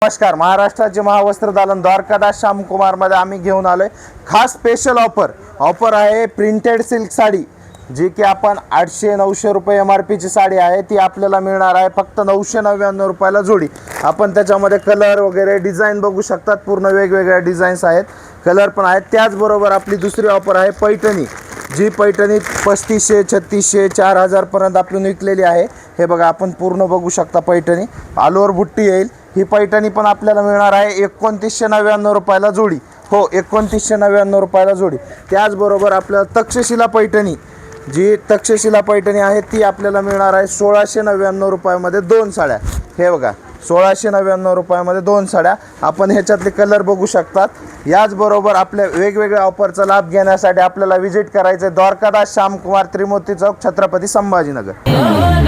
नमस्कार. महाराष्ट्राचे महावस्त्र दालन द्वारकादास श्यामकुमार मध्ये आम्ही घेऊन आलोय खास स्पेशल ऑफर आहे. प्रिंटेड सिल्क साडी जी की आपण 800-900 रुपये MRP ची साडी आहे ती आपल्याला मिळणार आहे फक्त 999 रुपयाला जोडी. आपण त्याच्यामध्ये कलर वगैरे डिझाईन बघू शकतात. पूर्ण वेगवेगळ्या डिझाईन्स आहेत, कलर पण आहेत. त्याचबरोबर आपली दुसरी ऑफर आहे पैठणी, जी पैठणी 3500, 3600, 4000 पर्यंत आपण विकलेली आहे. हे बघा, आपण पूर्ण बघू शकता. पैठणी ऑल ओव्हर बुट्टी येईल. ही पैठणी पण आपल्याला मिळणार आहे 2999 रुपयाला जोडी. हो, 2999 रुपयाला जोडी. त्याचबरोबर आपल्याला तक्षशिला पैठणी, जी तक्षशिला पैठणी आहे ती आपल्याला मिळणार आहे 1699 रुपयामध्ये 2 साड्या. हे बघा, 1699 रुपयामध्ये 2 साड्या. आपण ह्याच्यातले कलर बघू शकतात. याचबरोबर आपल्या वेगवेगळ्या ऑफरचा लाभ घेण्यासाठी आपल्याला व्हिजिट करायचं आहे द्वारकादास श्यामकुमार, त्रिमूर्ती चौक, छत्रपती संभाजीनगर.